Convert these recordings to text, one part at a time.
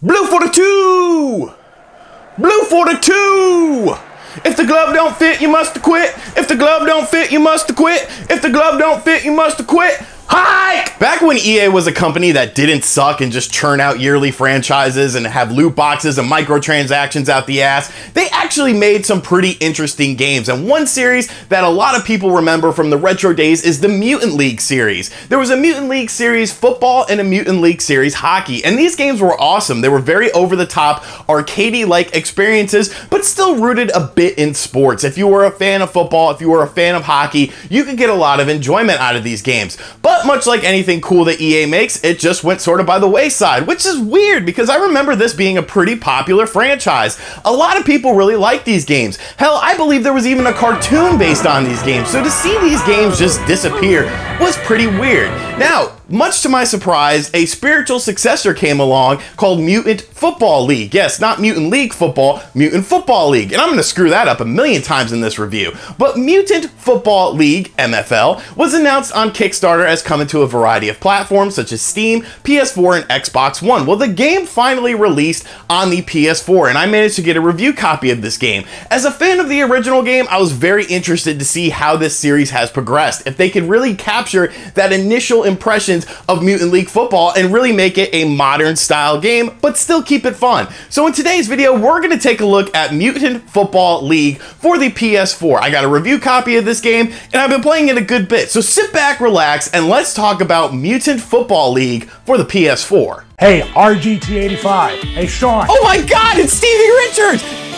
Blue for the two! Blue for the two! If the glove don't fit, you must quit. If the glove don't fit, you must quit. If the glove don't fit, you must quit. Hike! Back when EA was a company that didn't suck and just churn out yearly franchises and have loot boxes and microtransactions out the ass, they actually made some pretty interesting games. And one series that a lot of people remember from the retro days is the Mutant League series. There was a Mutant League series football and a Mutant League series hockey, and these games were awesome. They were very over-the-top, arcadey-like experiences, but still rooted a bit in sports. If you were a fan of football, if you were a fan of hockey, you could get a lot of enjoyment out of these games. But much like anything cool that EA makes, it just went sort of by the wayside, which is weird because I remember this being a pretty popular franchise. A lot of people really like these games. Hell, I believe there was even a cartoon based on these games, so to see these games just disappear was pretty weird. Now, much to my surprise, a spiritual successor came along called Mutant Football League. Yes, not Mutant League Football, Mutant Football League. And I'm going to screw that up a million times in this review. But Mutant Football League, MFL, was announced on Kickstarter as coming to a variety of platforms such as Steam, PS4, and Xbox One. Well, the game finally released on the PS4, and I managed to get a review copy of this game. As a fan of the original game, I was very interested to see how this series has progressed. If they could really capture that initial impression of Mutant League Football and really make it a modern style game, but still keep it fun. So in today's video, we're going to take a look at Mutant Football League for the PS4. I got a review copy of this game, and I've been playing it a good bit. So sit back, relax, and let's talk about Mutant Football League for the PS4. Hey, RGT 85. Hey, Sean. Oh my God, it's Stevie Richards!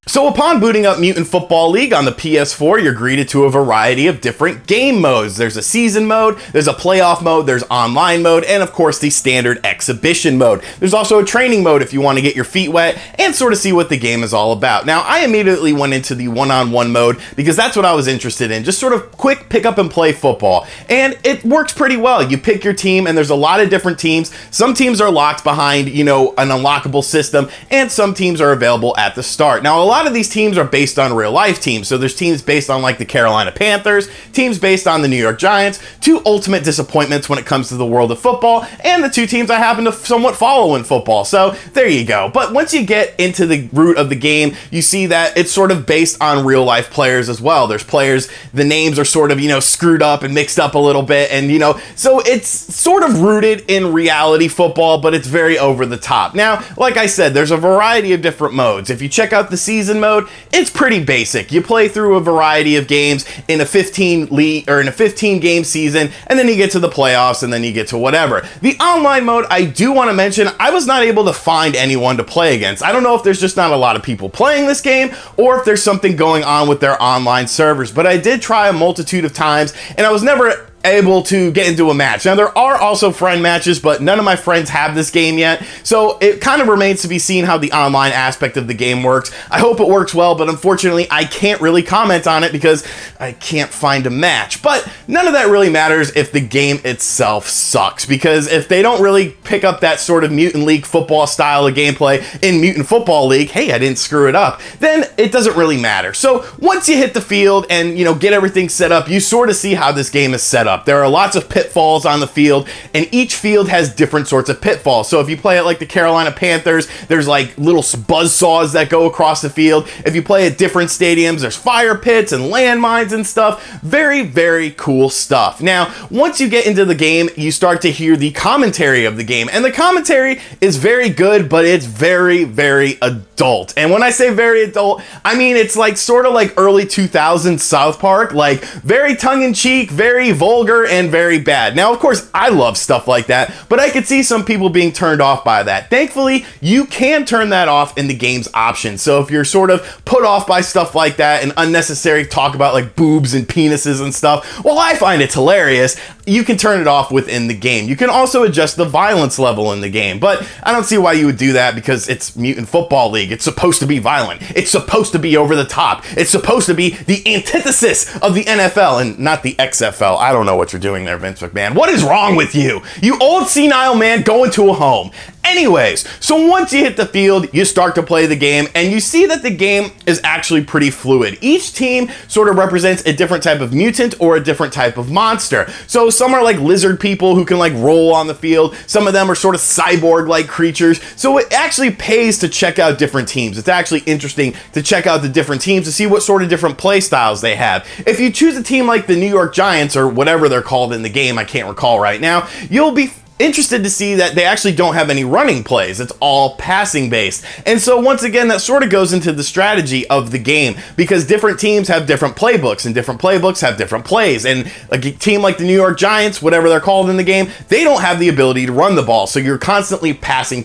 So upon booting up Mutant Football League on the PS4, you're greeted to a variety of different game modes. There's a season mode, there's a playoff mode, there's online mode, and of course the standard exhibition mode. There's also a training mode if you want to get your feet wet and sort of see what the game is all about. Now, I immediately went into the one-on-one mode because that's what I was interested in. Just sort of quick pick up and play football. And it works pretty well. You pick your team and there's a lot of different teams. Some teams are locked behind, you know, an unlockable system, and some teams are available at the start. Now, a lot of these teams are based on real life teams. So there's teams based on like the Carolina Panthers, teams based on the New York Giants, two ultimate disappointments when it comes to the world of football, and the two teams I happen to somewhat follow in football. So there you go. But once you get into the root of the game, you see that it's sort of based on real life players as well. There's players, the names are sort of, you know, screwed up and mixed up a little bit, and you know, so it's sort of rooted in reality football, but it's very over the top. Now, like I said, there's a variety of different modes. If you check out the season mode, it's pretty basic. You play through a variety of games in a 15 game season, and then you get to the playoffs, and then you get to whatever. The online mode, I do want to mention, I was not able to find anyone to play against. I don't know if there's just not a lot of people playing this game, or if there's something going on with their online servers, but I did try a multitude of times, and I was never able to get into a match. Now, there are also friend matches, but none of my friends have this game yet, so it kind of remains to be seen how the online aspect of the game works. I hope it works well, but unfortunately, I can't really comment on it because I can't find a match. But none of that really matters if the game itself sucks, because if they don't really pick up that sort of Mutant League football style of gameplay in Mutant Football League, hey, I didn't screw it up, then it doesn't really matter. So once you hit the field and, you know, get everything set up, you sort of see how this game is set up. There are lots of pitfalls on the field, and each field has different sorts of pitfalls. So if you play it like the Carolina Panthers, there's like little buzzsaws that go across the field. If you play at different stadiums, there's fire pits and landmines and stuff. Very, very cool stuff. Now, once you get into the game, you start to hear the commentary of the game, and the commentary is very good, but it's very, very adult. And when I say very adult, I mean it's like sort of like early 2000s South Park, like very tongue-in-cheek, very vulgar, and very bad. Now, of course, I love stuff like that, but I could see some people being turned off by that. Thankfully, you can turn that off in the game's options. So if you're sort of put off by stuff like that and unnecessary talk about like boobs and penises and stuff, well, I find it hilarious. You can turn it off within the game. You can also adjust the violence level in the game, but I don't see why you would do that because it's Mutant Football League. It's supposed to be violent. It's supposed to be over the top. It's supposed to be the antithesis of the NFL and not the XFL. I don't know what you're doing there, Vince McMahon. What is wrong with you? You old senile man going to a home. Anyways, so once you hit the field, you start to play the game, and you see that the game is actually pretty fluid. Each team sort of represents a different type of mutant or a different type of monster. So some are like lizard people who can like roll on the field. Some of them are sort of cyborg-like creatures. So it actually pays to check out different teams. It's actually interesting to check out the different teams to see what sort of different play styles they have. If you choose a team like the New York Giants, or whatever they're called in the game, I can't recall right now, you'll be interested to see that they actually don't have any running plays. It's all passing based. And so once again, that sort of goes into the strategy of the game, because different teams have different playbooks, and different playbooks have different plays. And a team like the New York Giants, whatever they're called in the game, they don't have the ability to run the ball. So you're constantly passing.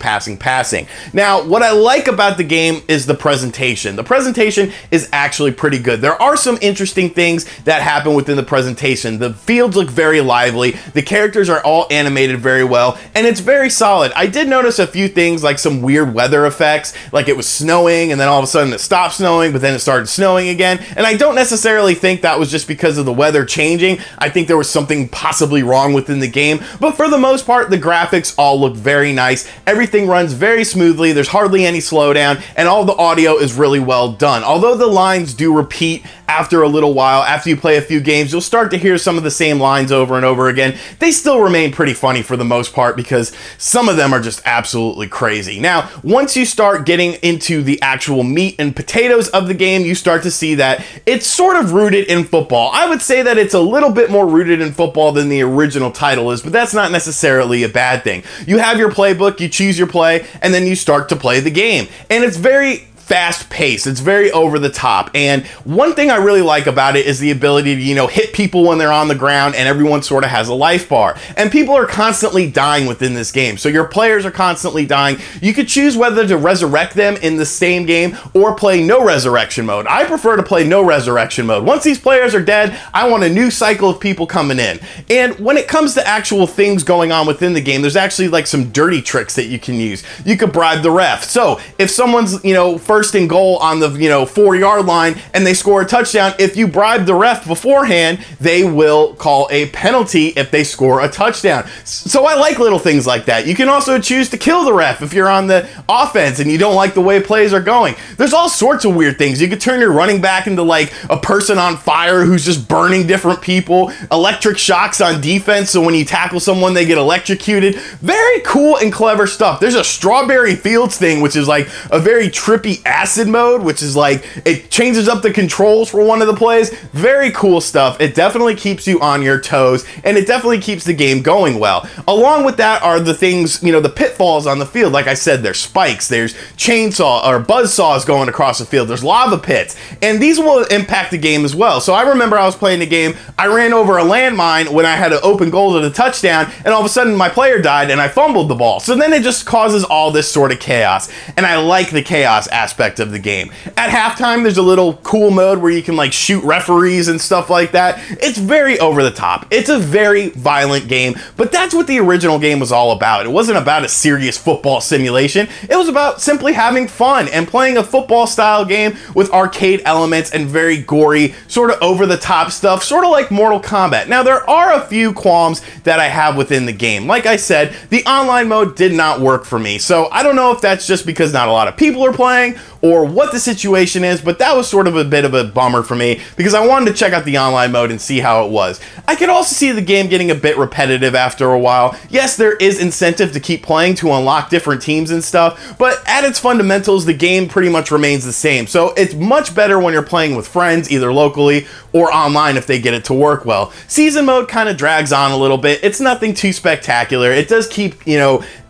Now, what I like about the game is the presentation. The presentation is actually pretty good. There are some interesting things that happen within the presentation. The fields look very lively. The characters are all animated very well, and it's very solid. I did notice a few things, like some weird weather effects, like it was snowing and then all of a sudden it stopped snowing, but then it started snowing again. And I don't necessarily think that was just because of the weather changing. I think there was something possibly wrong within the game, but for the most part, the graphics all look very nice. Everything runs very smoothly. There's hardly any slowdown, and all the audio is really well done. Although the lines do repeat after a little while, after you play a few games, you'll start to hear some of the same lines over and over again. They still remain pretty funny for the most part, because some of them are just absolutely crazy. Now, once you start getting into the actual meat and potatoes of the game, you start to see that it's sort of rooted in football. I would say that it's a little bit more rooted in football than the original title is, but that's not necessarily a bad thing. You have your playbook, you choose your play, and then you start to play the game. And it's very fast paced. It's very over the top. And one thing I really like about it is the ability to, hit people when they're on the ground, and everyone sort of has a life bar. And people are constantly dying within this game. So your players are constantly dying. You could choose whether to resurrect them in the same game or play no resurrection mode. I prefer to play no resurrection mode. Once these players are dead, I want a new cycle of people coming in. And when it comes to actual things going on within the game, there's actually like some dirty tricks that you can use. You could bribe the ref. So if someone's, first and goal on the 4-yard line and they score a touchdown, if you bribe the ref beforehand, they will call a penalty if they score a touchdown. So I like little things like that. You can also choose to kill the ref if you're on the offense and you don't like the way plays are going. There's all sorts of weird things. You could turn your running back into like a person on fire who's just burning different people. Electric shocks on defense, so when you tackle someone they get electrocuted. Very cool and clever stuff. There's a Strawberry Fields thing, which is like a very trippy acid mode, which is like it changes up the controls for one of the plays. Very cool stuff. It definitely keeps you on your toes, and it definitely keeps the game going well. Along with that are the things, the pitfalls on the field. Like I said, there's spikes, there's chainsaw or buzz saws going across the field, there's lava pits, and these will impact the game as well. So I remember I was playing the game, I ran over a landmine when I had an open goal to the touchdown, and all of a sudden my player died and I fumbled the ball. So then it just causes all this sort of chaos, and I like the chaos aspect of the game. At halftime, there's a little cool mode where you can like shoot referees and stuff like that. It's very over the top. It's a very violent game, but that's what the original game was all about. It wasn't about a serious football simulation. It was about simply having fun and playing a football style game with arcade elements and very gory, sort of over the top stuff, sort of like Mortal Kombat. Now, there are a few qualms that I have within the game. Like I said, the online mode did not work for me. So I don't know if that's just because not a lot of people are playing or what the situation is, but that was sort of a bit of a bummer for me because I wanted to check out the online mode and see how it was. I could also see the game getting a bit repetitive after a while. Yes, there is incentive to keep playing to unlock different teams and stuff, but at its fundamentals, the game pretty much remains the same. So it's much better when you're playing with friends, either locally or online if they get it to work well. Season mode kind of drags on a little bit. It's nothing too spectacular. It does keep,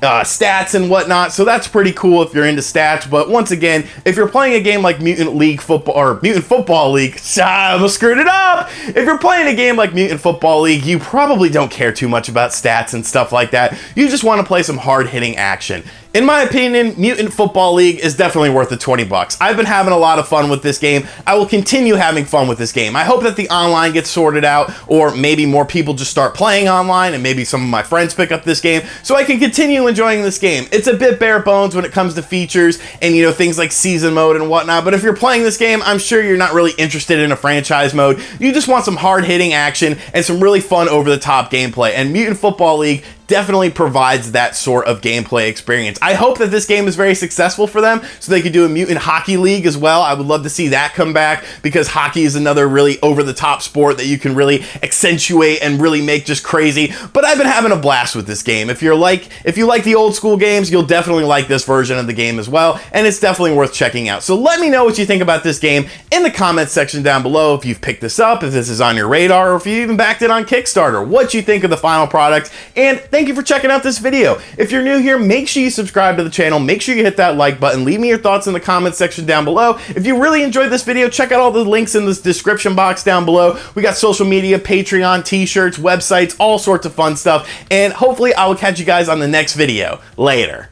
stats and whatnot, so that's pretty cool if you're into stats. But once again, if you're playing a game like Mutant Football League, I almost screwed it up. If you're playing a game like Mutant Football League, you probably don't care too much about stats and stuff like that. You just want to play some hard-hitting action. In my opinion, Mutant Football League is definitely worth the 20 bucks. I've been having a lot of fun with this game. I will continue having fun with this game. I hope that the online gets sorted out, or maybe more people just start playing online, and maybe some of my friends pick up this game, so I can continue enjoying this game. It's a bit bare bones when it comes to features and, things like season mode and whatnot, but if you're playing this game, I'm sure you're not really interested in a franchise mode. You just want some hard-hitting action and some really fun over-the-top gameplay, and Mutant Football League definitely provides that sort of gameplay experience. I hope that this game is very successful for them so they could do a Mutant Hockey League as well. I would love to see that come back because hockey is another really over-the-top sport that you can really accentuate and really make just crazy. But I've been having a blast with this game. If you like the old school games, you'll definitely like this version of the game as well, and it's definitely worth checking out. So let me know what you think about this game in the comments section down below. If you've picked this up, if this is on your radar, or if you even backed it on Kickstarter, what you think of the final product. And thank you for checking out this video. If you're new here, make sure you subscribe to the channel, make sure you hit that like button, leave me your thoughts in the comments section down below. If you really enjoyed this video, check out all the links in this description box down below. We got social media, Patreon, t-shirts, websites, all sorts of fun stuff, and hopefully I will catch you guys on the next video. Later.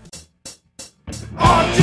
RGT!